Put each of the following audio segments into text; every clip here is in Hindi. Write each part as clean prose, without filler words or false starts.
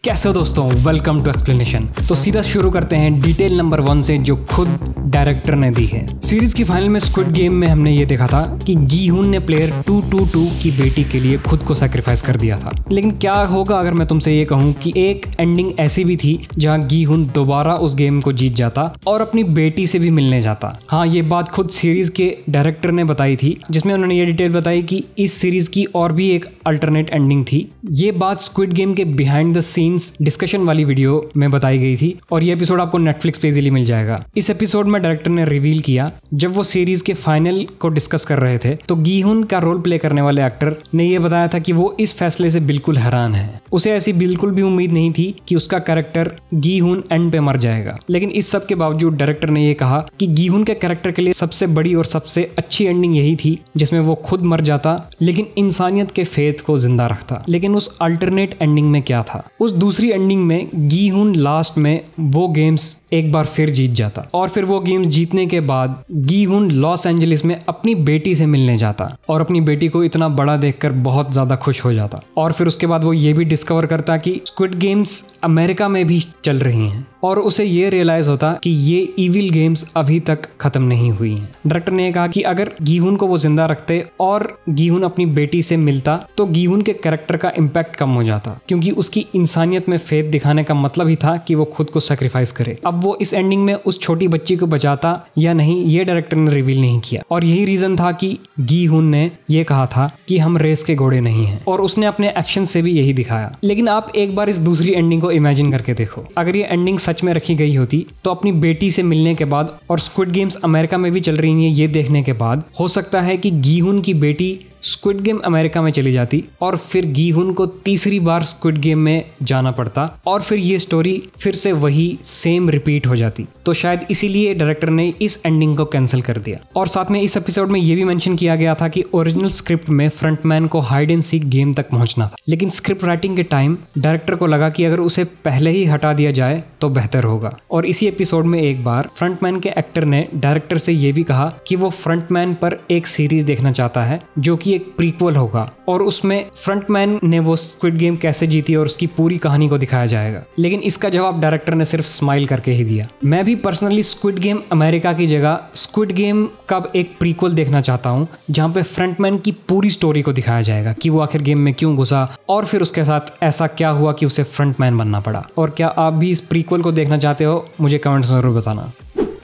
कैसे हो दोस्तों, वेलकम टू एक्सप्लेनेशन। तो सीधा शुरू करते हैं डिटेल नंबर 1 से जो खुद डायरेक्टर ने दी है। सीरीज की फाइनल में स्क्विड गेम में हमने ये देखा था कि गीहुन ने प्लेयर 222 की बेटी के लिए खुद को सैक्रिफाइस कर दिया था। लेकिन क्या होगा अगर मैं तुमसे ये कहूँ कि एक एंडिंग ऐसी भी थी जहाँ गीहुन दोबारा उस गेम को जीत जाता और अपनी बेटी से भी मिलने जाता। हाँ, ये बात खुद सीरीज के डायरेक्टर ने बताई थी, जिसमें उन्होंने ये डिटेल बताई कि इस सीरीज की और भी एक अल्टरनेट एंडिंग थी। ये बात स्क्विड गेम के बिहाइंड द सीन्स डिस्कशन वाली वीडियो में बताई गई थी और ये एपिसोड आपको नेटफ्लिक्स पे इजीली मिल जाएगा। इस एपिसोड में डायरेक्टर ने रिवील किया, जब वो सीरीज के फाइनल को डिस्कस कर रहे थे तो गीहुन का रोल प्ले करने वाले एक्टर ने ये बताया था कि वो इस फैसले से बिल्कुल हैरान है। उसे ऐसी बिल्कुल भी उम्मीद नहीं थी कि उसका कैरेक्टर गीहुन एंड पे मर जाएगा। लेकिन इस सब के बावजूद डायरेक्टर ने ये कहा कि गीहुन के कैरेक्टर के लिए सबसे बड़ी और सबसे अच्छी एंडिंग यही थी जिसमें वो खुद मर जाता लेकिन इंसानियत के फेथ को जिंदा रखता। लेकिन उस अल्टरनेट एंडिंग में क्या था? उस दूसरी एंडिंग में गीहुन लास्ट में वो गेम्स एक बार फिर जीत जाता और फिर वो गेम्स जीतने के बाद गीहुन लॉस एंजलिस में अपनी बेटी से मिलने जाता और अपनी बेटी को इतना बड़ा देखकर बहुत ज्यादा खुश हो जाता। और फिर उसके बाद वो ये भी डिस्कवर करता कि स्क्विड गेम्स अमेरिका में भी चल रही हैं और उसे ये रियलाइज होता कि ये इविल गेम्स अभी तक खत्म नहीं हुई हैं। डायरेक्टर ने कहा कि अगर गीहुन को वो जिंदा रखते और गीहुन अपनी बेटी से मिलता तो गीहुन के कैरेक्टर का इम्पैक्ट कम हो जाता, क्योंकि उसकी इंसानियत में फेथ दिखाने का मतलब ही था कि वो खुद को सैक्रिफाइस करे। अब वो इस एंडिंग में उस छोटी बच्ची को बचाता या नहीं, ये डायरेक्टर ने रिवील नहीं किया और यही रीजन था कि गीहुन ने ये कहा था कि हम रेस के घोड़े नहीं हैं और उसने अपने एक्शन से भी यही दिखाया। लेकिन आप एक बार इस दूसरी एंडिंग को इमेजिन करके देखो, अगर ये एंडिंग सच में रखी गई होती तो अपनी बेटी से मिलने के बाद और स्क्विड गेम्स अमेरिका में भी चल रही हैं ये देखने के बाद हो सकता है कि गीहुन की बेटी स्क्विड गेम अमेरिका में चली जाती और फिर गीहुन को तीसरी बार स्क्विड गेम में जाना पड़ता और फिर ये स्टोरी फिर से वही सेम रिपीट हो जाती। तो शायद इसीलिए डायरेक्टर ने इस एंडिंग को कैंसिल कर दिया। और साथ में इस एपिसोड में ये भी मेंशन किया गया था कि ओरिजिनल स्क्रिप्ट में फ्रंटमैन को हाइड एंड सीक गेम तक पहुंचना था, लेकिन स्क्रिप्ट राइटिंग के टाइम डायरेक्टर को लगा कि अगर उसे पहले ही हटा दिया जाए तो बेहतर होगा। और इसी एपिसोड में एक बार फ्रंटमैन के एक्टर ने डायरेक्टर से ये भी कहा कि वो फ्रंटमैन पर एक सीरीज देखना चाहता है जो कि एक प्रीक्वल होगा और उसमें फ्रंटमैन ने वो स्क्विड गेम कैसे जीती और उसकी पूरी कहानी को दिखाया जाएगा। लेकिन इसका जवाब डायरेक्टर ने सिर्फ स्माइल करके ही दिया। मैं भी पर्सनली स्क्विड गेम अमेरिका की जगह स्क्विड गेम का एक प्रीक्वल देखना चाहता हूं जहां पे फ्रंटमैन की पूरी स्टोरी को दिखाया जाएगा कि वो आखिर गेम में क्यों घुसा और फिर उसके साथ ऐसा क्या हुआ कि उसे फ्रंटमैन बनना पड़ा। और क्या आप भी इस प्रीक्वल को देखना चाहते हो? मुझे कमेंट्स में जरूर बताना।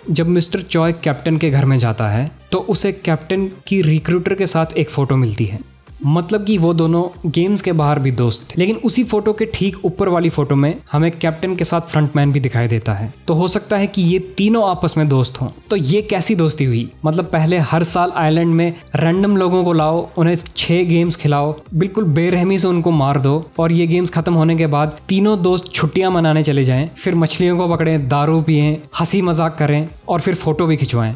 जब मिस्टर चॉय कैप्टन के घर में जाता है तो उसे कैप्टन की रिक्रूटर के साथ एक फोटो मिलती है, मतलब कि वो दोनों गेम्स के बाहर भी दोस्त थे। लेकिन उसी फोटो के ठीक ऊपर वाली फोटो में हमें कैप्टन के साथ फ्रंटमैन भी दिखाई देता है। तो हो सकता है कि ये तीनों आपस में दोस्त हों। तो ये कैसी दोस्ती हुई? मतलब पहले हर साल आइलैंड में रैंडम लोगों को लाओ, उन्हें 6 गेम्स खिलाओ, बिल्कुल बेरहमी से उनको मार दो और ये गेम्स खत्म होने के बाद तीनों दोस्त छुट्टियां मनाने चले जाएं, फिर मछलियों को पकड़ें, दारू पिएं, हंसी मजाक करें और फिर फोटो भी खिंचवाएं।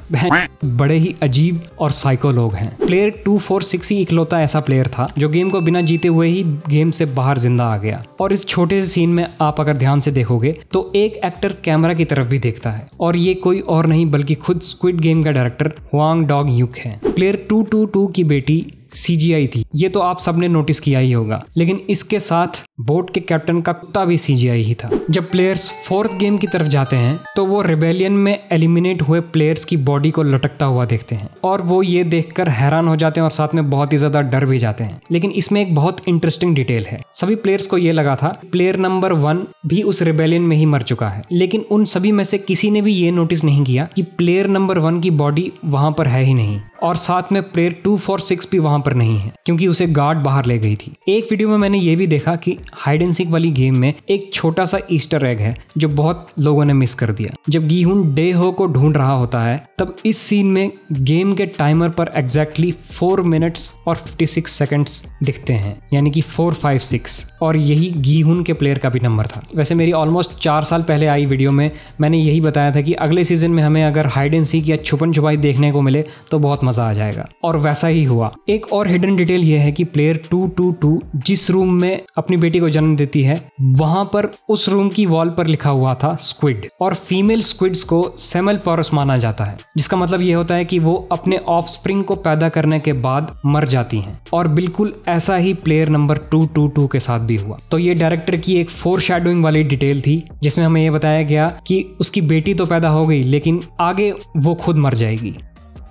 बड़े ही अजीब और साइको लोग हैं। प्लेयर 246 ही इकलौता ऐसा प्लेयर था जो गेम को बिना जीते हुए ही गेम से बाहर जिंदा आ गया। और इस छोटे से सीन में आप अगर ध्यान से देखोगे तो एक एक्टर कैमरा की तरफ भी देखता है और ये कोई और नहीं बल्कि खुद स्क्विड गेम का डायरेक्टर हुआंग डॉग यूक है। प्लेयर 222 की बेटी CGI थी, ये तो आप सबने नोटिस किया ही होगा, लेकिन इसके साथ बोट के कैप्टन का कुत्ता भी CGI ही था। जब प्लेयर्स 4th गेम की तरफ जाते हैं तो वो रिबेलियन में एलिमिनेट हुए प्लेयर्स की बॉडी को लटकता हुआ देखते हैं और वो ये देखकर हैरान हो जाते हैं और साथ में बहुत ही ज्यादा डर भी जाते हैं। लेकिन इसमें एक बहुत इंटरेस्टिंग डिटेल है। सभी प्लेयर्स को ये लगा था प्लेयर नंबर 1 भी उस रिबेलियन में ही मर चुका है, लेकिन उन सभी में से किसी ने भी ये नोटिस नहीं किया कि प्लेयर नंबर 1 की बॉडी वहां पर है ही नहीं और साथ में प्लेयर 246 भी वहां पर नहीं है क्योंकि उसे गार्ड बाहर ले गई थी। एक वीडियो में मैंने ये भी देखा कि हाइड एंड सीक वाली गेम में एक छोटा सा ईस्टर एग है जो बहुत लोगों ने मिस कर दिया। जब गीहुन डेहो को ढूंढ रहा होता है तब इस सीन में गेम के टाइमर पर एग्जैक्टली 4 मिनट्स और 56 सेकंड्स दिखते हैं, यानी कि 456, और यही गीहुन के प्लेयर का भी नंबर था। वैसे मेरी ऑलमोस्ट 4 साल पहले आई वीडियो में मैंने यही बताया था कि अगले सीजन में हमें अगर हाइड एंड सीक या छुपन छुपाई देखने को मिले तो बहुत मजा आ जाएगा। और वैसा ही हुआ। एक और हिडन डिटेल ये है कि प्लेयर 222 जिस रूम में अपनी बेटी को जन्म देती है वहां पर उस रूम की वॉल पर लिखा हुआ था स्क्विड, और फीमेल स्क्विड्स को सेमल्पोरस माना जाता है, जिसका मतलब ये होता है कि वो अपने ऑफस्प्रिंग को पैदा करने के बाद मर जाती हैं। और बिल्कुल ऐसा ही प्लेयर नंबर 222 के साथ भी हुआ। तो ये डायरेक्टर की एक फोरशैडोइंग वाली डिटेल थी जिसमें हमें ये बताया गया कि उसकी बेटी तो पैदा हो गई लेकिन आगे वो खुद मर जाएगी।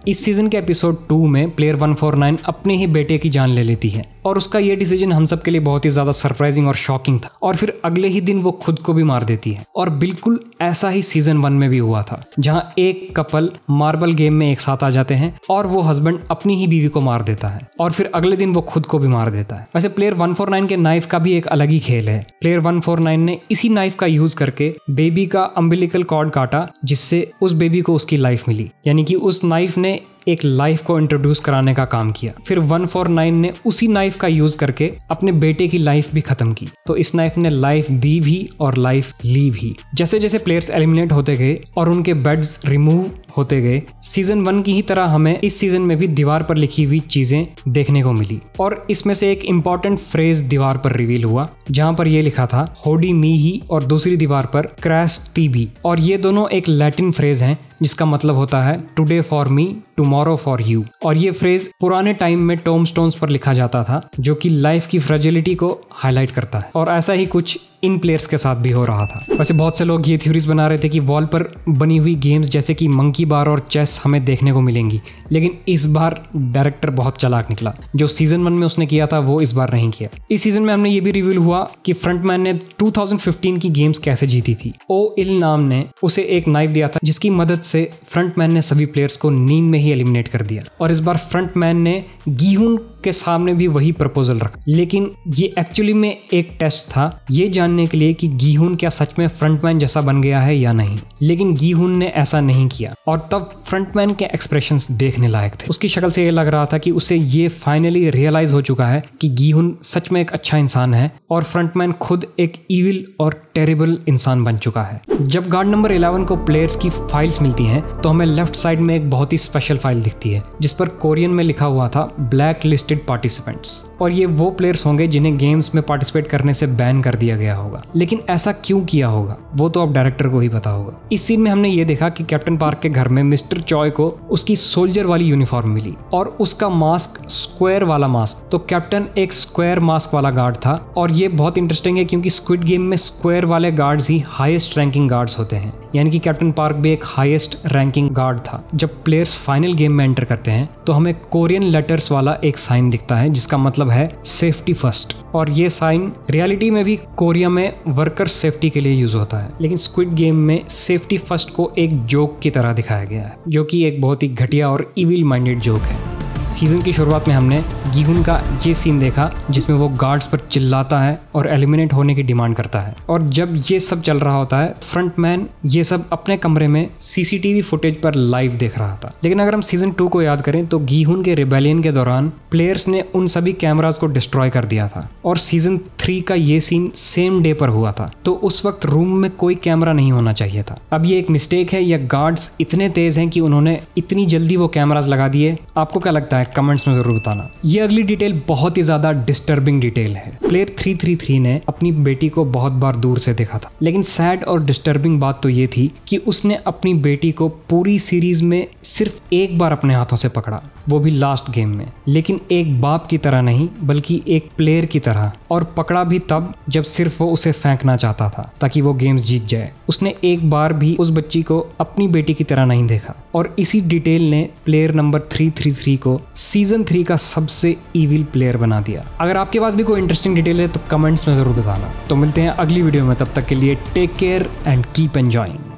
इस सीजन के एपिसोड 2 में प्लेयर 149 अपने ही बेटे की जान ले लेती है और उसका ये डिसीजन हम सब के लिए बहुत ही ज्यादा सरप्राइजिंग और शॉकिंग था। और फिर अगले ही दिन वो खुद को भी मार देती है। और बिल्कुल ऐसा ही सीजन 1 में भी हुआ था, जहां एक कपल मार्बल गेम में एक साथ आ जाते हैं और वो हस्बैंड अपनी ही बीवी को मार देता है और फिर अगले दिन वो खुद को भी मार देता है। वैसे प्लेयर 149 के नाइफ का भी एक अलग ही खेल है। प्लेयर 149 ने इसी नाइफ का यूज करके बेबी का अम्बिलिकल कॉर्ड काटा, जिससे उस बेबी को उसकी लाइफ मिली। यानी कि उस नाइफ ने एक लाइफ को इंट्रोड्यूस कराने का काम किया। फिर 149 ने उसी नाइफ का यूज करके अपने बेटे की लाइफ भी खत्म की। तो इस नाइफ ने लाइफ दी भी और लाइफ ली भी। जैसे जैसे प्लेयर्स एलिमिनेट होते गए और उनके बेड्स रिमूव होते गए, सीजन 1 की ही तरह हमें इस सीजन में भी दीवार पर लिखी हुई चीजें देखने को मिली। और इसमें से एक इंपॉर्टेंट फ्रेज दीवार पर रिवील हुआ, जहां पर यह लिखा था होडी मी ही, और दूसरी दीवार पर क्रैश तीबी। और ये दोनों एक लैटिन फ्रेज हैं जिसका मतलब होता है today for me tomorrow for you. और ये फ्रेज पुराने टाइम में टोम्बस्टोन्स पर लिखा जाता था, जो कि लाइफ की फ्रेजिलिटी को हाईलाइट करता है। और ऐसा ही कुछ इन प्लेयर्स के साथ भी हो रहा था। वैसे बहुत से लोग ये थ्योरीज बना रहे थे कि वॉल पर बनी हुई गेम्स जैसे कि मंकी बार और चेस हमें देखने को मिलेंगी, लेकिन इस बार डायरेक्टर बहुत चालाक निकला। जो सीजन 1 में उसने किया था वो इस बार नहीं किया। इस सीजन में हमने ये भी रिवील हुआ कि फ्रंटमैन ने 2015 की गेम्स कैसे जीती थी। ओ इल नाम ने उसे एक नाइफ दिया था जिसकी मदद से फ्रंटमैन ने सभी प्लेयर्स को नींद में ही एलिमिनेट कर दिया। और इस बार फ्रंटमैन ने गीहुन के सामने भी वही प्रपोजल रखा, लेकिन ये एक्चुअली में एक टेस्ट था ये जानने के लिए कि गीहुन क्या सच में फ्रंटमैन जैसा बन गया है या नहीं। लेकिन गीहुन ने ऐसा नहीं किया और तब फ्रंटमैन के एक्सप्रेशंस देखने लायक थे। उसकी शक्ल से ये लग रहा था कि उसे ये फाइनली रियलाइज हो चुका है कि गीहुन सच में एक अच्छा इंसान है और फ्रंटमैन खुद एक इविल और टेरिबल इंसान बन चुका है। जब गार्ड नंबर 11 को प्लेयर्स की फाइल्स मिलती हैं तो हमें लेफ्ट साइड में एक बहुत ही स्पेशल फाइल दिखती है जिस पर कोरियन में लिखा हुआ था ब्लैक लिस्टेड पार्टिसिपेंट्स। और ये वो प्लेयर्स होंगे जिन्हें गेम्स में पार्टिसिपेट करने से बैन कर दिया गया होगा। लेकिन ऐसा क्यों किया होगा वो तो अब डायरेक्टर को ही पता होगा। इस सीन में हमने ये देखा कि कैप्टन पार्क के घर में मिस्टर चॉय को उसकी सोल्जर वाली यूनिफॉर्म मिली और उसका मास्क स्क्वायर वाला मास्क। तो कैप्टन एक स्क्वायर मास्क वाला गार्ड था। और ये बहुत इंटरेस्टिंग है क्योंकि स्क्विड गेम में स्क्वायर वाले गार्ड्स ही हाईएस्ट रैंकिंग गार्ड्स होते हैं, यानी कि कैप्टन पार्क भी एक हाईएस्ट रैंकिंग गार्ड था। जब प्लेयर्स फाइनल गेम में एंटर करते हैं तो हमें कोरियन लेटर्स वाला एक साइन दिखता है जिसका मतलब है सेफ्टी फर्स्ट। और ये साइन रियलिटी में भी कोरिया में वर्कर सेफ्टी के लिए यूज होता है, लेकिन स्क्विड गेम में सेफ्टी फर्स्ट को एक जोक की तरह दिखाया गया है, जो कि एक बहुत ही घटिया और इविल माइंडेड जोक है। सीजन की शुरुआत में हमने गीहुन का ये सीन देखा जिसमें वो गार्ड्स पर चिल्लाता है और एलिमिनेट होने की डिमांड करता है। और जब ये सब चल रहा होता है फ्रंटमैन ये सब अपने कमरे में सीसीटीवी फुटेज पर लाइव देख रहा था। लेकिन अगर हम सीजन 2 को याद करें तो गीहुन के रिबेलियन के दौरान प्लेयर्स ने उन सभी कैमरास को डिस्ट्रॉय कर दिया था और सीजन 3 का ये सीन सेम डे पर हुआ था। तो उस वक्त रूम में कोई कैमरा नहीं होना चाहिए था। अब ये एक मिस्टेक है या गार्ड्स इतने तेज हैं कि उन्होंने इतनी जल्दी वो कैमरास लगा दिए? आपको क्या लगता है कमेंट्स में जरूर बताना। ये अगली डिटेल बहुत ही ज्यादा डिस्टर्बिंग डिटेल है। प्लेयर 333 ने अपनी बेटी को बहुत बार दूर से देखा था, लेकिन सैड और डिस्टर्बिंग बात तो ये थी कि उसने अपनी बेटी को पूरी सीरीज में सिर्फ एक बार अपने हाथों से पकड़ा, वो भी लास्ट गेम में। लेकिन एक बाप की तरह नहीं बल्कि एक प्लेयर की तरह, और पकड़ा भी तब जब सिर्फ वो उसे फेंकना चाहता था ताकि वो गेम्स जीत जाए। उसने एक बार भी उस बच्ची को अपनी बेटी की तरह नहीं देखा। और इसी डिटेल ने प्लेयर नंबर 333 को सीजन 3 का सबसे इविल प्लेयर बना दिया। अगर आपके पास भी कोई इंटरेस्टिंग डिटेल है तो कमेंट्स में जरूर बताना। तो मिलते हैं अगली वीडियो में, तब तक के लिए take care and keep enjoying.